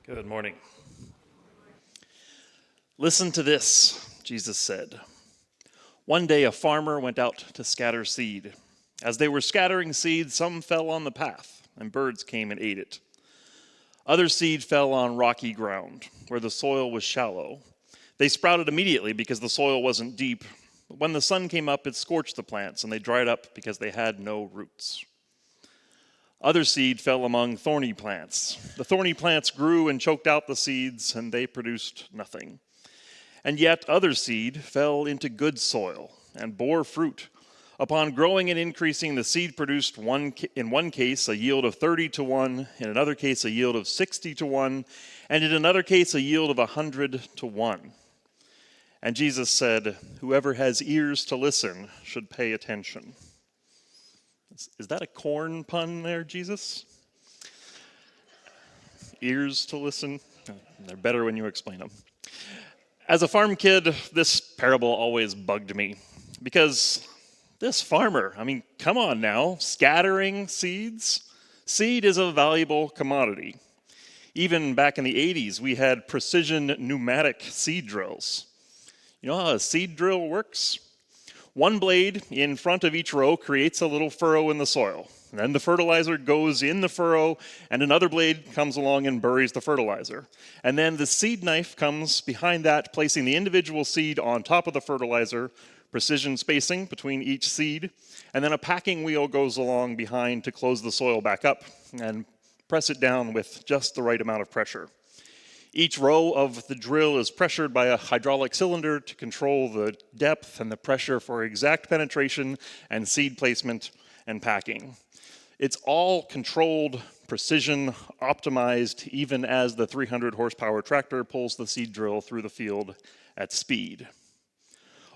Good morning. Listen to this, Jesus said. One day a farmer went out to scatter seed. As they were scattering seed, some fell on the path, and birds came and ate it. Other seed fell on rocky ground, where the soil was shallow. They sprouted immediately because the soil wasn't deep. But when the sun came up, it scorched the plants, and they dried up because they had no roots. Other seed fell among thorny plants. The thorny plants grew and choked out the seeds, and they produced nothing. And yet other seed fell into good soil and bore fruit. Upon growing and increasing, the seed produced in one case a yield of 30 to 1, in another case a yield of 60 to 1, and in another case a yield of 100 to 1. And Jesus said, "Whoever has ears to listen should pay attention." Is that a corn pun there, Jesus? Ears to listen? They're better when you explain them. As a farm kid, this parable always bugged me because this farmer, come on now, scattering seeds? Seed is a valuable commodity. Even back in the 80s, we had precision pneumatic seed drills. You know how a seed drill works? One blade in front of each row creates a little furrow in the soil. And then the fertilizer goes in the furrow, and another blade comes along and buries the fertilizer. And then the seed knife comes behind that, placing the individual seed on top of the fertilizer, precision spacing between each seed, and then a packing wheel goes along behind to close the soil back up and press it down with just the right amount of pressure. Each row of the drill is pressured by a hydraulic cylinder to control the depth and the pressure for exact penetration and seed placement and packing. It's all controlled, precision, optimized, even as the 300 horsepower tractor pulls the seed drill through the field at speed.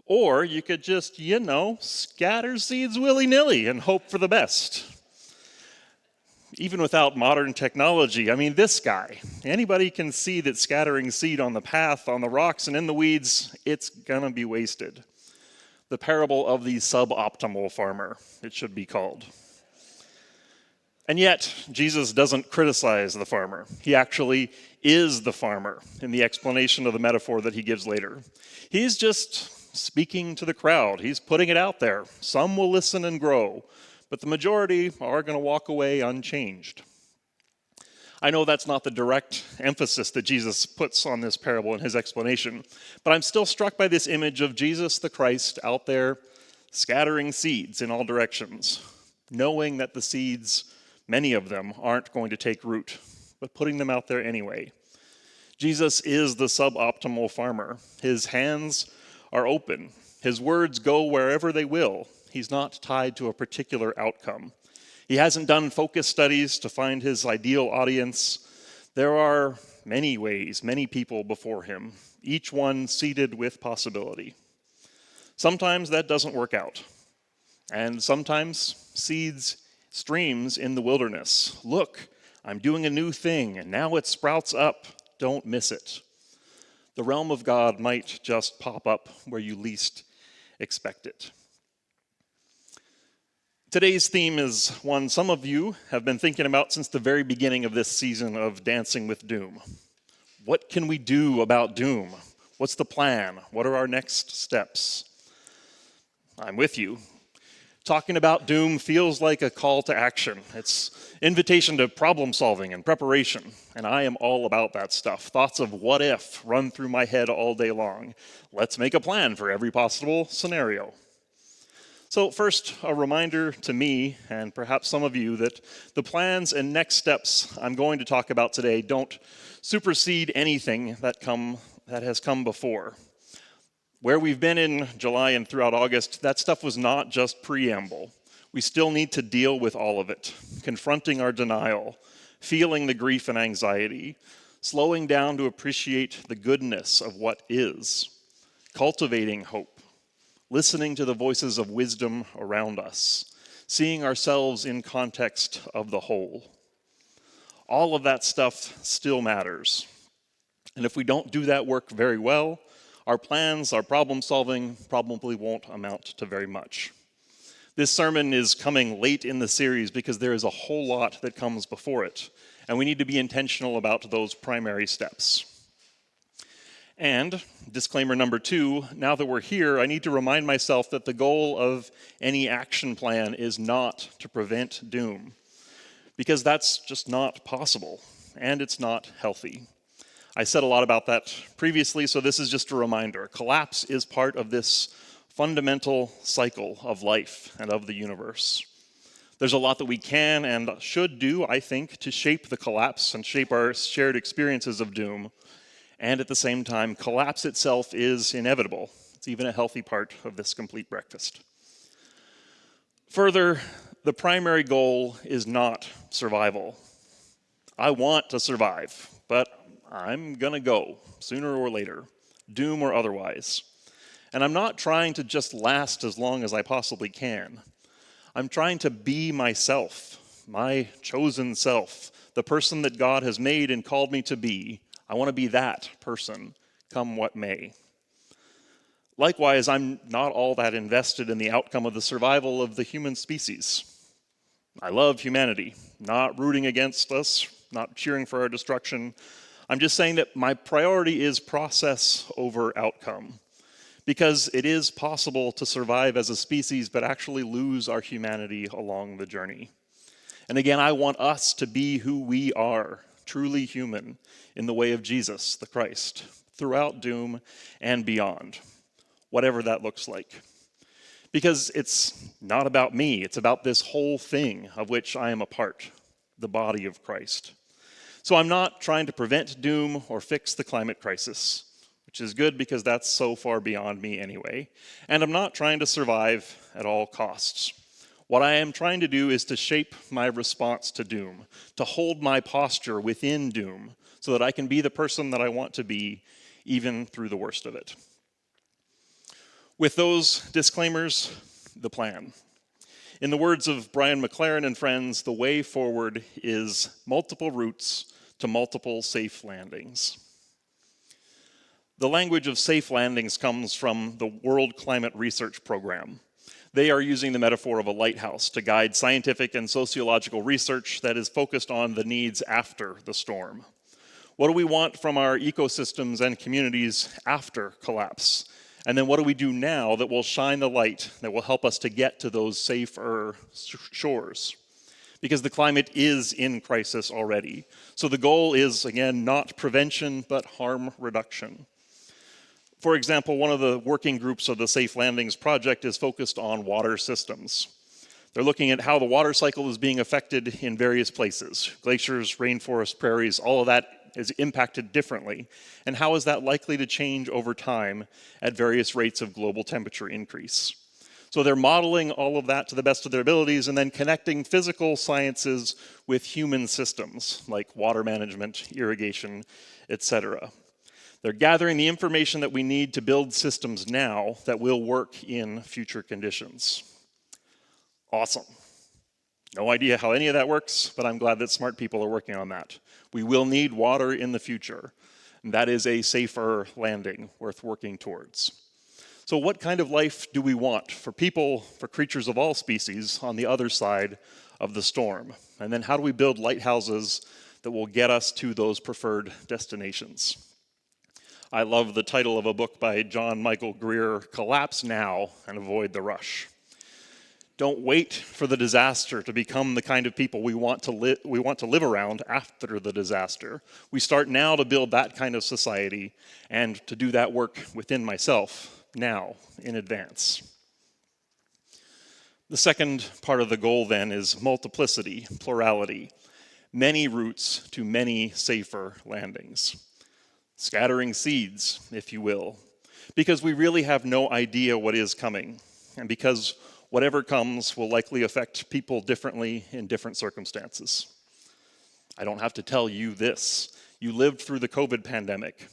Or you could just, scatter seeds willy-nilly and hope for the best. Even without modern technology, this guy, anybody can see that scattering seed on the path, on the rocks, and in the weeds, it's gonna be wasted. The parable of the suboptimal farmer, it should be called. And yet, Jesus doesn't criticize the farmer. He actually is the farmer in the explanation of the metaphor that he gives later. He's just speaking to the crowd. He's putting it out there. Some will listen and grow, but the majority are going to walk away unchanged. I know that's not the direct emphasis that Jesus puts on this parable in his explanation, but I'm still struck by this image of Jesus the Christ out there scattering seeds in all directions, knowing that the seeds, many of them, aren't going to take root, but putting them out there anyway. Jesus is the suboptimal farmer. His hands are open. His words go wherever they will. He's not tied to a particular outcome. He hasn't done focus studies to find his ideal audience. There are many ways, many people before him, each one seeded with possibility. Sometimes that doesn't work out. And sometimes seeds streams in the wilderness. Look, I'm doing a new thing, and now it sprouts up. Don't miss it. The realm of God might just pop up where you least expect it. Today's theme is one some of you have been thinking about since the very beginning of this season of Dancing with Doom. What can we do about doom? What's the plan? What are our next steps? I'm with you. Talking about doom feels like a call to action. It's invitation to problem solving and preparation, and I am all about that stuff. Thoughts of what if run through my head all day long. Let's make a plan for every possible scenario. So first, a reminder to me, and perhaps some of you, that the plans and next steps I'm going to talk about today don't supersede anything that has come before. Where we've been in July and throughout August, that stuff was not just preamble. We still need to deal with all of it, confronting our denial, feeling the grief and anxiety, slowing down to appreciate the goodness of what is, cultivating hope, listening to the voices of wisdom around us, seeing ourselves in context of the whole. All of that stuff still matters. And if we don't do that work very well, our plans, our problem solving probably won't amount to very much. This sermon is coming late in the series because there is a whole lot that comes before it. and we need to be intentional about those primary steps. And, disclaimer number 2, now that we're here, I need to remind myself that the goal of any action plan is not to prevent doom, because that's just not possible, and it's not healthy. I said a lot about that previously, so this is just a reminder. Collapse is part of this fundamental cycle of life and of the universe. There's a lot that we can and should do, I think, to shape the collapse and shape our shared experiences of doom. And at the same time, collapse itself is inevitable. It's even a healthy part of this complete breakfast. Further, the primary goal is not survival. I want to survive, but I'm gonna go, sooner or later, doom or otherwise. And I'm not trying to just last as long as I possibly can. I'm trying to be myself, my chosen self, the person that God has made and called me to be. I want to be that person, come what may. Likewise, I'm not all that invested in the outcome of the survival of the human species. I love humanity, not rooting against us, not cheering for our destruction. I'm just saying that my priority is process over outcome, because it is possible to survive as a species but actually lose our humanity along the journey. And again, I want us to be who we are, truly human, in the way of Jesus, the Christ, throughout doom and beyond, whatever that looks like. Because it's not about me, it's about this whole thing of which I am a part, the body of Christ. So I'm not trying to prevent doom or fix the climate crisis, which is good because that's so far beyond me anyway. And I'm not trying to survive at all costs. What I am trying to do is to shape my response to doom, to hold my posture within doom, so that I can be the person that I want to be, even through the worst of it. With those disclaimers, the plan. In the words of Brian McLaren and friends, the way forward is multiple routes to multiple safe landings. The language of safe landings comes from the World Climate Research Program. They are using the metaphor of a lighthouse to guide scientific and sociological research that is focused on the needs after the storm. What do we want from our ecosystems and communities after collapse? And then what do we do now that will shine the light, that will help us to get to those safer shores? Because the climate is in crisis already. So the goal is, again, not prevention, but harm reduction. For example, one of the working groups of the Safe Landings Project is focused on water systems. They're looking at how the water cycle is being affected in various places. Glaciers, rainforests, prairies, all of that is impacted differently. And how is that likely to change over time at various rates of global temperature increase? So they're modeling all of that to the best of their abilities and then connecting physical sciences with human systems like water management, irrigation, etc. They're gathering the information that we need to build systems now that will work in future conditions. Awesome. No idea how any of that works, but I'm glad that smart people are working on that. We will need water in the future, and that is a safer landing worth working towards. So what kind of life do we want for people, for creatures of all species on the other side of the storm? And then how do we build lighthouses that will get us to those preferred destinations? I love the title of a book by John Michael Greer, Collapse Now and Avoid the Rush. Don't wait for the disaster to become the kind of people we want to live around after the disaster. We start now to build that kind of society and to do that work within myself now, in advance. The second part of the goal then is multiplicity, plurality, many routes to many safer landings. Scattering seeds, if you will, because we really have no idea what is coming, and because whatever comes will likely affect people differently in different circumstances. I don't have to tell you this. You lived through the COVID pandemic.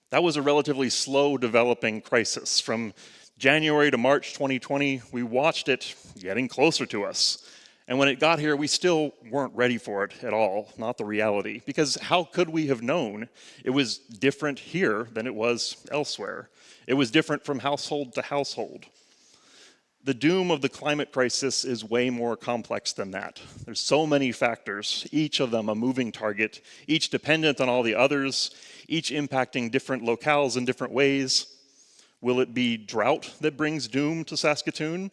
That was a relatively slow developing crisis. From January to March 2020, we watched it getting closer to us. And when it got here, we still weren't ready for it at all, not the reality. Because how could we have known it was different here than it was elsewhere? It was different from household to household. The doom of the climate crisis is way more complex than that. There's so many factors, each of them a moving target, each dependent on all the others, each impacting different locales in different ways. Will it be drought that brings doom to Saskatoon?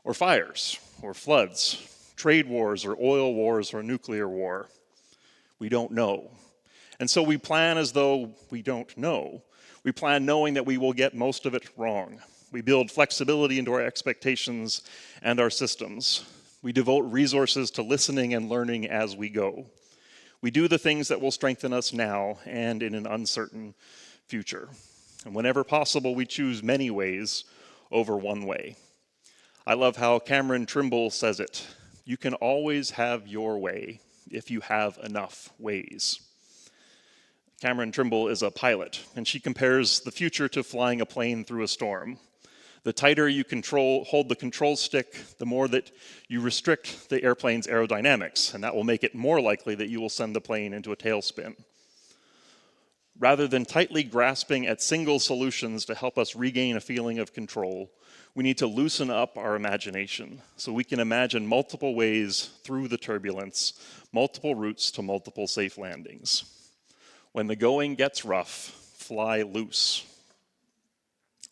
Or fires, or floods, trade wars, or oil wars, or nuclear war? We don't know. And so we plan as though we don't know. We plan knowing that we will get most of it wrong. We build flexibility into our expectations and our systems. We devote resources to listening and learning as we go. We do the things that will strengthen us now and in an uncertain future. And whenever possible, we choose many ways over one way. I love how Cameron Trimble says it. You can always have your way if you have enough ways. Cameron Trimble is a pilot, and she compares the future to flying a plane through a storm. The tighter you hold the control stick, the more that you restrict the airplane's aerodynamics, and that will make it more likely that you will send the plane into a tailspin. Rather than tightly grasping at single solutions to help us regain a feeling of control, we need to loosen up our imagination so we can imagine multiple ways through the turbulence, multiple routes to multiple safe landings. When the going gets rough, fly loose.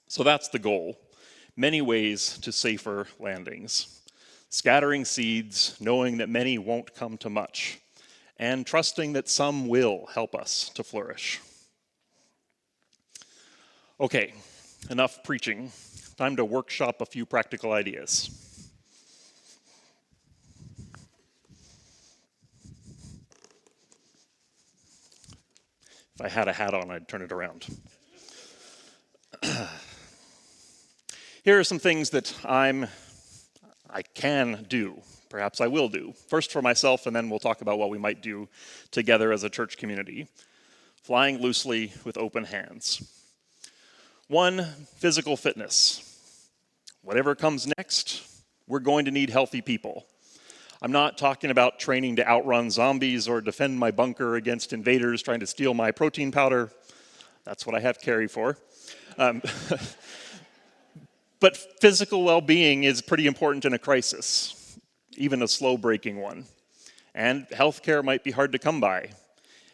So that's the goal. Many ways to safer landings. Scattering seeds, knowing that many won't come to much, and trusting that some will help us to flourish. Okay, enough preaching. Time to workshop a few practical ideas. If I had a hat on, I'd turn it around. Here are some things that I can do. Perhaps I will do. First for myself, and then we'll talk about what we might do together as a church community. Flying loosely with open hands. 1, physical fitness. Whatever comes next, we're going to need healthy people. I'm not talking about training to outrun zombies or defend my bunker against invaders trying to steal my protein powder. That's what I have Carrie for. But physical well-being is pretty important in a crisis, even a slow-breaking one. And healthcare might be hard to come by,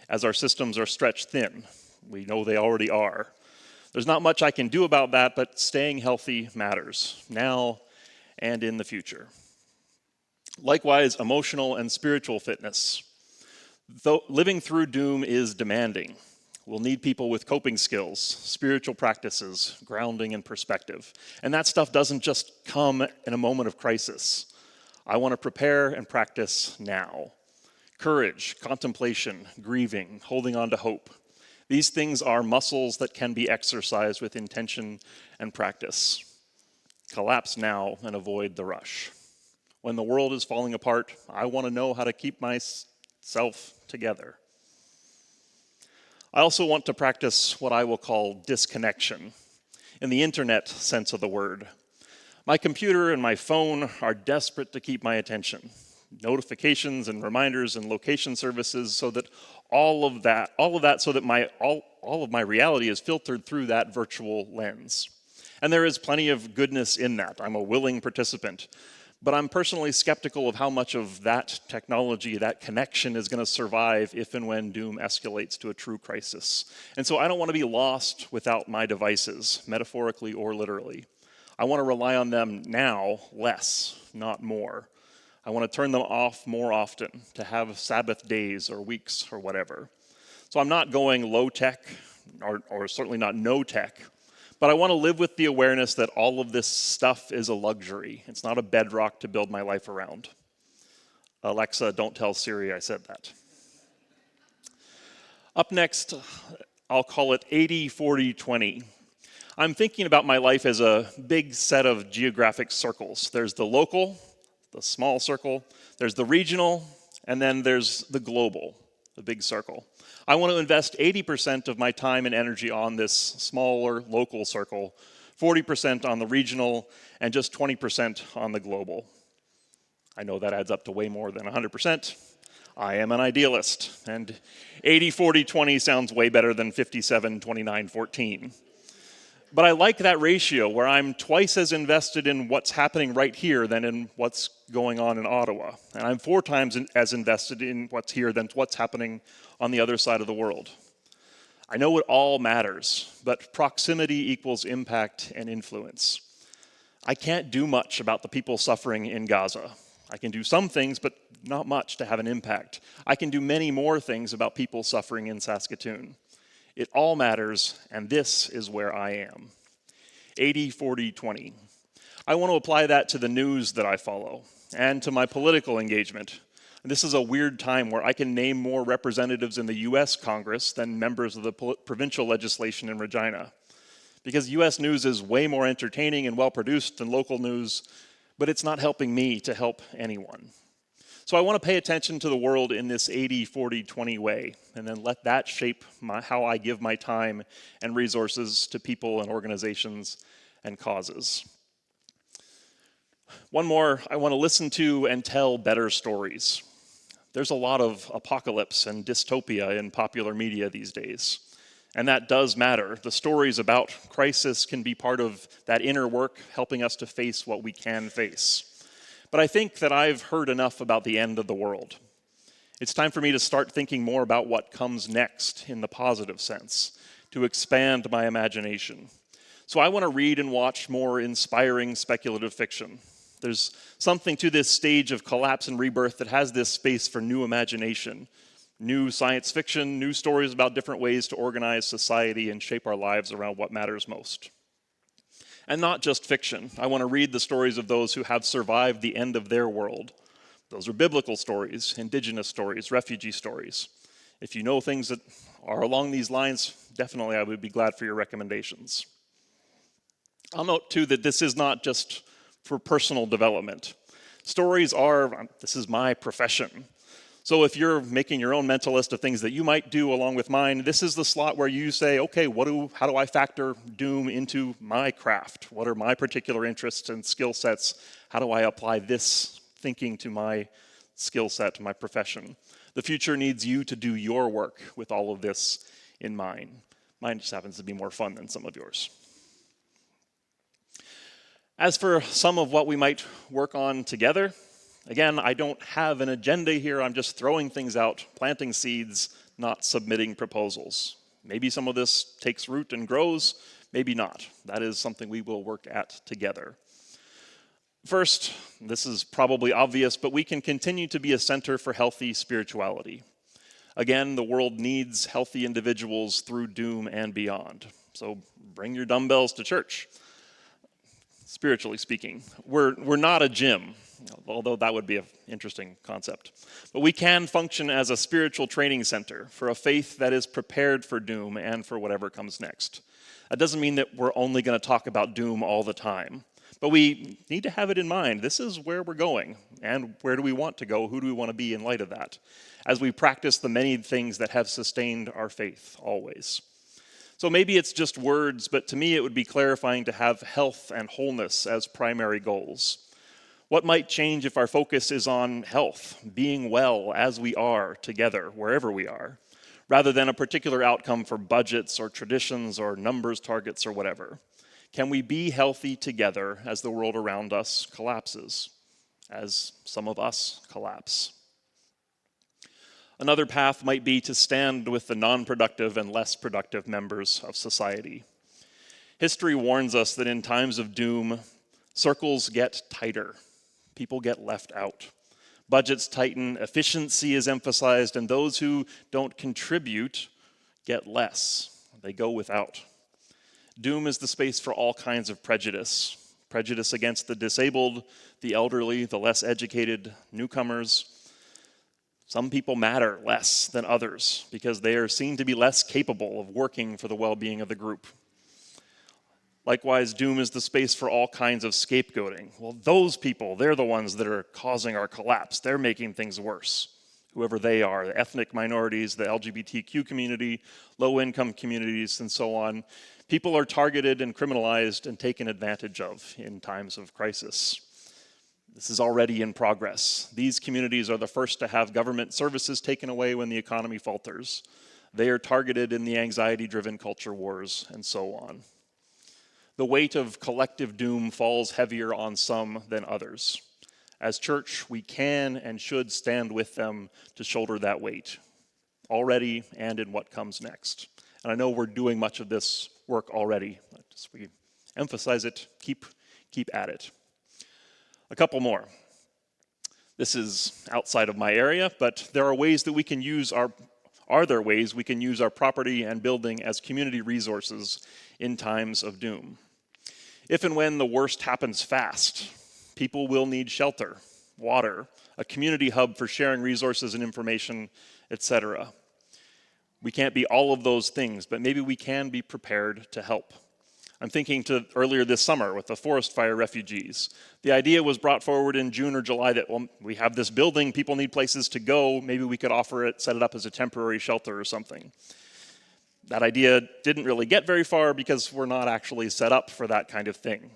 as our systems are stretched thin. We know they already are. There's not much I can do about that, but staying healthy matters, now and in the future. Likewise, emotional and spiritual fitness. Though living through doom is demanding. We'll need people with coping skills, spiritual practices, grounding and perspective. And that stuff doesn't just come in a moment of crisis. I want to prepare and practice now. Courage, contemplation, grieving, holding on to hope. These things are muscles that can be exercised with intention and practice. Collapse now and avoid the rush. When the world is falling apart, I want to know how to keep myself together. I also want to practice what I will call disconnection, in the internet sense of the word. My computer and my phone are desperate to keep my attention. Notifications and reminders and location services so that all of that so that all of my reality is filtered through that virtual lens. And there is plenty of goodness in that. I'm a willing participant. But I'm personally skeptical of how much of that technology, that connection, is going to survive if and when doom escalates to a true crisis. And so I don't want to be lost without my devices, metaphorically or literally. I want to rely on them now less, not more. I want to turn them off more often, to have Sabbath days or weeks or whatever. So I'm not going low tech, or certainly not no tech. But I want to live with the awareness that all of this stuff is a luxury. It's not a bedrock to build my life around. Alexa, don't tell Siri I said that. Up next, I'll call it 80-40-20. I'm thinking about my life as a big set of geographic circles. There's the local, the small circle, there's the regional, and then there's the global, the big circle. I want to invest 80% of my time and energy on this smaller local circle, 40% on the regional, and just 20% on the global. I know that adds up to way more than 100%. I am an idealist, and 80-40-20 sounds way better than 57-29-14. But I like that ratio where I'm twice as invested in what's happening right here than in what's going on in Ottawa. And I'm 4 times as invested in what's here than what's happening on the other side of the world. I know it all matters, but proximity equals impact and influence. I can't do much about the people suffering in Gaza. I can do some things, but not much to have an impact. I can do many more things about people suffering in Saskatoon. It all matters, and this is where I am. 80, 40, 20. I want to apply that to the news that I follow and to my political engagement. This is a weird time where I can name more representatives in the US Congress than members of the provincial legislation in Regina. Because US news is way more entertaining and well-produced than local news, but it's not helping me to help anyone. So I want to pay attention to the world in this 80, 40, 20 way, and then let that shape how I give my time and resources to people and organizations and causes. One more, I want to listen to and tell better stories. There's a lot of apocalypse and dystopia in popular media these days, and that does matter. The stories about crisis can be part of that inner work, helping us to face what we can face. But I think that I've heard enough about the end of the world. It's time for me to start thinking more about what comes next in the positive sense, to expand my imagination. So I want to read and watch more inspiring speculative fiction. There's something to this stage of collapse and rebirth that has this space for new imagination, new science fiction, new stories about different ways to organize society and shape our lives around what matters most. And not just fiction. I want to read the stories of those who have survived the end of their world. Those are biblical stories, indigenous stories, refugee stories. If you know things that are along these lines, definitely I would be glad for your recommendations. I'll note too that this is not just for personal development. Stories are, this is my profession. So if you're making your own mental list of things that you might do along with mine, this is the slot where you say, okay, how do I factor doom into my craft? What are my particular interests and skill sets? How do I apply this thinking to my skill set, to my profession? The future needs you to do your work with all of this in mind. Mine just happens to be more fun than some of yours. As for some of what we might work on together, again, I don't have an agenda here. I'm just throwing things out, planting seeds, not submitting proposals. Maybe some of this takes root and grows, maybe not. That is something we will work at together. First, this is probably obvious, but we can continue to be a center for healthy spirituality. Again, the world needs healthy individuals through doom and beyond. So bring your dumbbells to church. Spiritually speaking, we're not a gym, although that would be an interesting concept. But we can function as a spiritual training center for a faith that is prepared for doom and for whatever comes next. That doesn't mean that we're only going to talk about doom all the time, but we need to have it in mind. This is where we're going, and where do we want to go? Who do we want to be in light of that? As we practice the many things that have sustained our faith always. So maybe it's just words, but to me it would be clarifying to have health and wholeness as primary goals. What might change if our focus is on health, being well as we are together, wherever we are, rather than a particular outcome for budgets or traditions or numbers, targets, or whatever? Can we be healthy together as the world around us collapses, as some of us collapse? Another path might be to stand with the non-productive and less productive members of society. History warns us that in times of doom, circles get tighter. People get left out. Budgets tighten, efficiency is emphasized, and those who don't contribute get less. They go without. Doom is the space for all kinds of prejudice. Prejudice against the disabled, the elderly, the less educated, newcomers. Some people matter less than others because they are seen to be less capable of working for the well-being of the group. Likewise, doom is the space for all kinds of scapegoating. Well, those people, they're the ones that are causing our collapse. They're making things worse, whoever they are, the ethnic minorities, the LGBTQ community, low-income communities, and so on. People are targeted and criminalized and taken advantage of in times of crisis. This is already in progress. These communities are the first to have government services taken away when the economy falters. They are targeted in the anxiety-driven culture wars and so on. The weight of collective doom falls heavier on some than others. As church, we can and should stand with them to shoulder that weight, already and in what comes next. And I know we're doing much of this work already. Just we emphasize it, keep at it. A couple more. This is outside of my area, but there are ways that we can use our property and building as community resources in times of doom? If and when the worst happens fast, people will need shelter, water, a community hub for sharing resources and information, etc. We can't be all of those things, but maybe we can be prepared to help. I'm thinking to earlier this summer with the forest fire refugees. The idea was brought forward in June or July that, well, we have this building, people need places to go, maybe we could offer it, set it up as a temporary shelter or something. That idea didn't really get very far because we're not actually set up for that kind of thing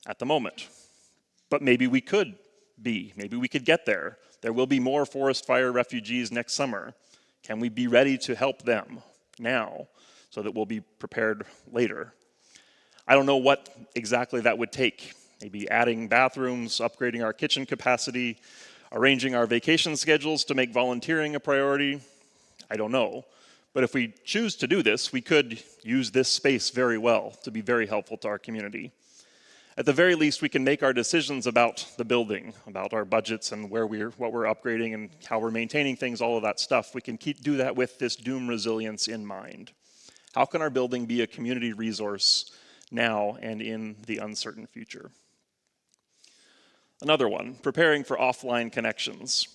at the moment. But maybe we could be, maybe we could get there. There will be more forest fire refugees next summer. Can we be ready to help them now so that we'll be prepared later? I don't know what exactly that would take. Maybe adding bathrooms, upgrading our kitchen capacity, arranging our vacation schedules to make volunteering a priority. I don't know. But if we choose to do this, we could use this space very well to be very helpful to our community. At the very least, we can make our decisions about the building, about our budgets and what we're upgrading and how we're maintaining things, all of that stuff. We can do that with this doom resilience in mind. How can our building be a community resource now and in the uncertain future? Another one, preparing for offline connections.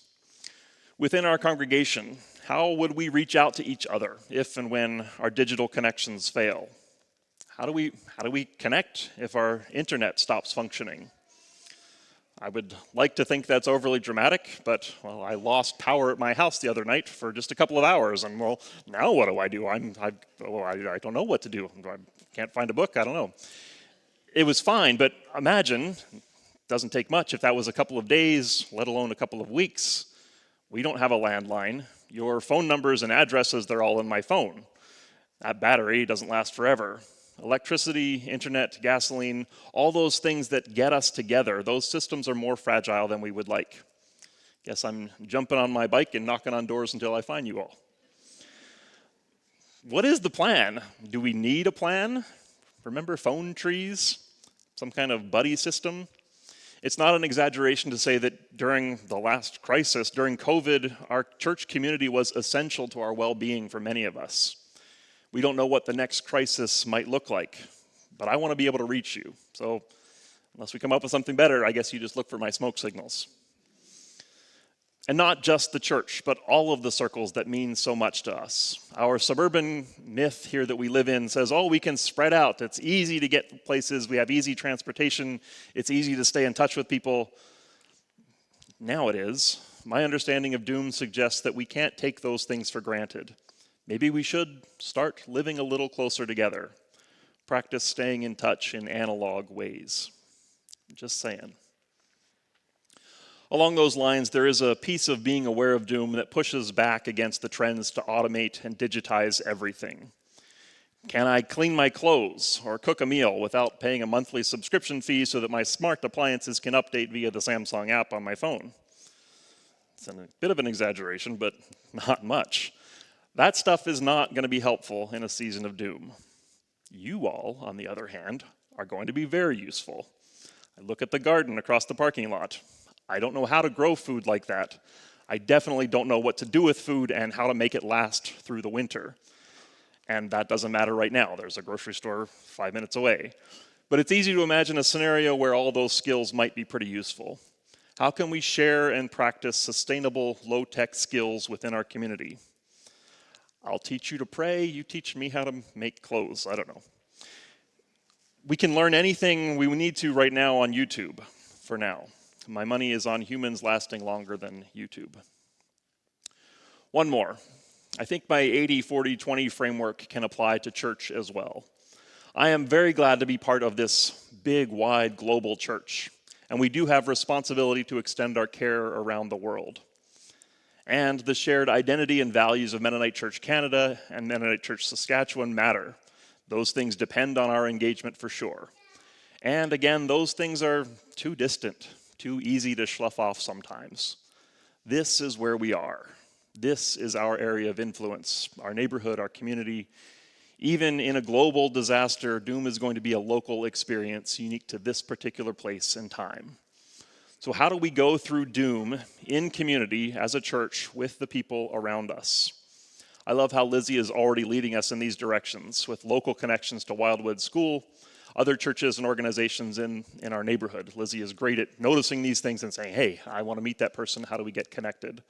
Within our congregation, how would we reach out to each other if and when our digital connections fail? How do we connect if our internet stops functioning? I would like to think that's overly dramatic, but, well, I lost power at my house the other night for just a couple of hours, and, well, now what do I do? I don't know what to do. I can't find a book, I don't know. It was fine, but imagine, it doesn't take much, if that was a couple of days, let alone a couple of weeks. We don't have a landline. Your phone numbers and addresses, they're all in my phone. That battery doesn't last forever. Electricity, internet, gasoline, all those things that get us together, those systems are more fragile than we would like. Guess I'm jumping on my bike and knocking on doors until I find you all. What is the plan? Do we need a plan? Remember phone trees? Some kind of buddy system? It's not an exaggeration to say that during the last crisis, during COVID, our church community was essential to our well-being for many of us. We don't know what the next crisis might look like, but I want to be able to reach you. So unless we come up with something better, I guess you just look for my smoke signals. And not just the church, but all of the circles that mean so much to us. Our suburban myth here that we live in says, oh, we can spread out. It's easy to get places. We have easy transportation. It's easy to stay in touch with people. Now it is. My understanding of doom suggests that we can't take those things for granted. Maybe we should start living a little closer together. Practice staying in touch in analog ways. Just saying. Along those lines, there is a piece of being aware of doom that pushes back against the trends to automate and digitize everything. Can I clean my clothes or cook a meal without paying a monthly subscription fee so that my smart appliances can update via the Samsung app on my phone? It's a bit of an exaggeration, but not much. That stuff is not going to be helpful in a season of doom. You all, on the other hand, are going to be very useful. I look at the garden across the parking lot. I don't know how to grow food like that. I definitely don't know what to do with food and how to make it last through the winter. And that doesn't matter right now. There's a grocery store 5 minutes away. But it's easy to imagine a scenario where all those skills might be pretty useful. How can we share and practice sustainable, low-tech skills within our community? I'll teach you to pray, you teach me how to make clothes. I don't know. We can learn anything we need to right now on YouTube, for now. My money is on humans lasting longer than YouTube. One more. I think my 80-40-20 framework can apply to church as well. I am very glad to be part of this big, wide, global church, and we do have responsibility to extend our care around the world. And the shared identity and values of Mennonite Church Canada and Mennonite Church Saskatchewan matter. Those things depend on our engagement for sure. And again, those things are too distant, too easy to slough off sometimes. This is where we are. This is our area of influence, our neighborhood, our community. Even in a global disaster, doom is going to be a local experience unique to this particular place and time. So how do we go through doom in community as a church with the people around us? I love how Lizzie is already leading us in these directions with local connections to Wildwood School, other churches and organizations in our neighborhood. Lizzie is great at noticing these things and saying, hey, I want to meet that person. How do we get connected?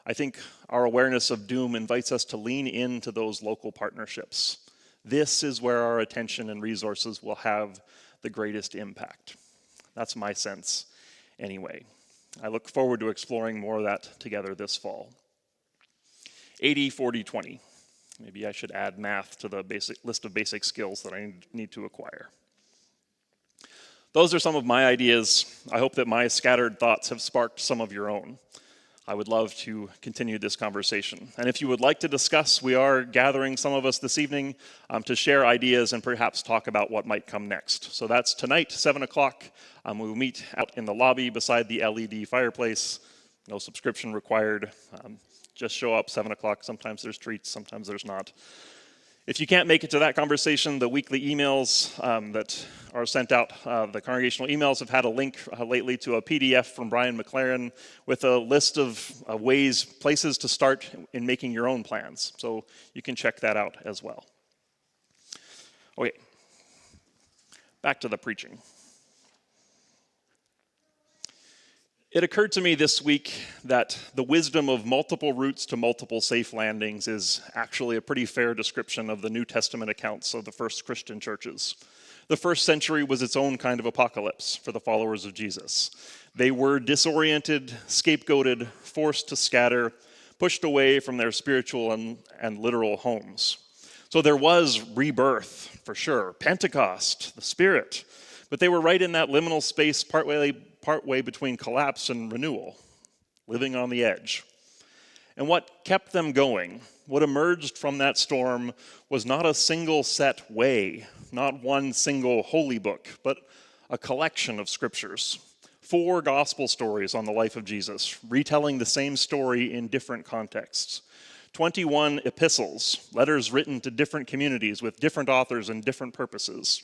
I think our awareness of doom invites us to lean into those local partnerships. This is where our attention and resources will have the greatest impact. That's my sense anyway. I look forward to exploring more of that together this fall. 80, 40, 20. Maybe I should add math to the basic list of basic skills that I need to acquire. Those are some of my ideas. I hope that my scattered thoughts have sparked some of your own. I would love to continue this conversation. And if you would like to discuss, we are gathering some of us this evening to share ideas and perhaps talk about what might come next. So that's tonight, 7 o'clock. We will meet out in the lobby beside the LED fireplace. No subscription required. Just show up 7 o'clock. Sometimes there's treats, sometimes there's not. If you can't make it to that conversation, the weekly emails that are sent out, the congregational emails have had a link lately to a PDF from Brian McLaren with a list of places to start in making your own plans. So you can check that out as well. Okay, back to the preaching. It occurred to me this week that the wisdom of multiple routes to multiple safe landings is actually a pretty fair description of the New Testament accounts of the first Christian churches. The first century was its own kind of apocalypse for the followers of Jesus. They were disoriented, scapegoated, forced to scatter, pushed away from their spiritual and literal homes. So there was rebirth, for sure, Pentecost, the Spirit, but they were right in that liminal space partway between collapse and renewal, living on the edge. And what kept them going, what emerged from that storm, was not a single set way, not one single holy book, but a collection of scriptures. 4 gospel stories on the life of Jesus, retelling the same story in different contexts. 21 epistles, letters written to different communities with different authors and different purposes.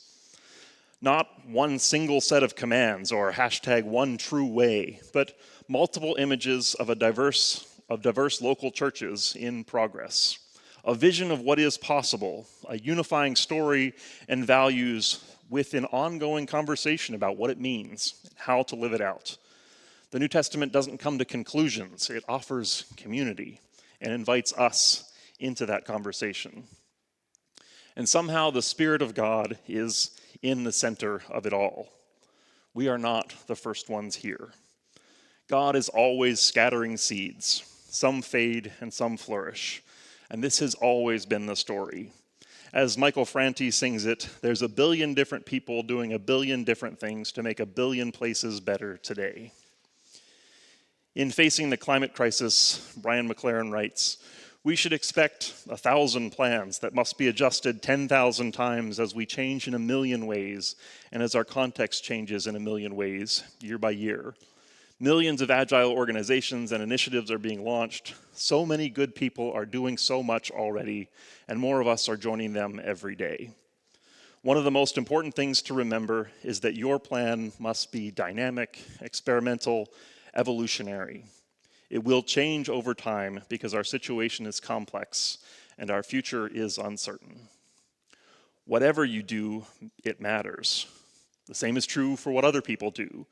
Not one single set of commands or #one true way, but multiple images of diverse local churches in progress. A vision of what is possible, a unifying story and values with an ongoing conversation about what it means and how to live it out. The New Testament doesn't come to conclusions, it offers community and invites us into that conversation. And somehow the Spirit of God is in the center of it all. We are not the first ones here. God is always scattering seeds. Some fade and some flourish. And this has always been the story. As Michael Franti sings it, there's a billion different people doing a billion different things to make a billion places better today. In Facing the Climate Crisis, Brian McLaren writes, we should expect 1,000 plans that must be adjusted 10,000 times as we change in a million ways and as our context changes in a million ways year by year. Millions of agile organizations and initiatives are being launched. So many good people are doing so much already, and more of us are joining them every day. One of the most important things to remember is that your plan must be dynamic, experimental, evolutionary. It will change over time because our situation is complex and our future is uncertain. Whatever you do, it matters. The same is true for what other people do.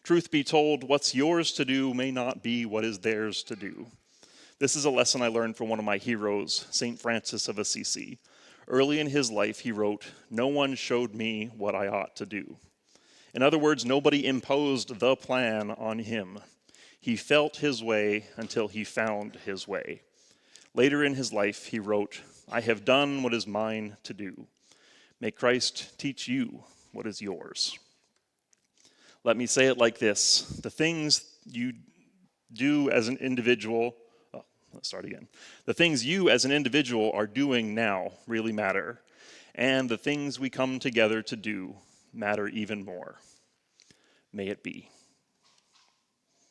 Truth be told, what's yours to do may not be what is theirs to do. This is a lesson I learned from one of my heroes, St. Francis of Assisi. Early in his life, he wrote, "No one showed me what I ought to do." In other words, nobody imposed the plan on him. He felt his way until he found his way. Later in his life, he wrote, "I have done what is mine to do. May Christ teach you what is yours." Let me say it like this. The things you do as an individual, The things you as an individual are doing now really matter. and the things we come together to do matter even more. May it be.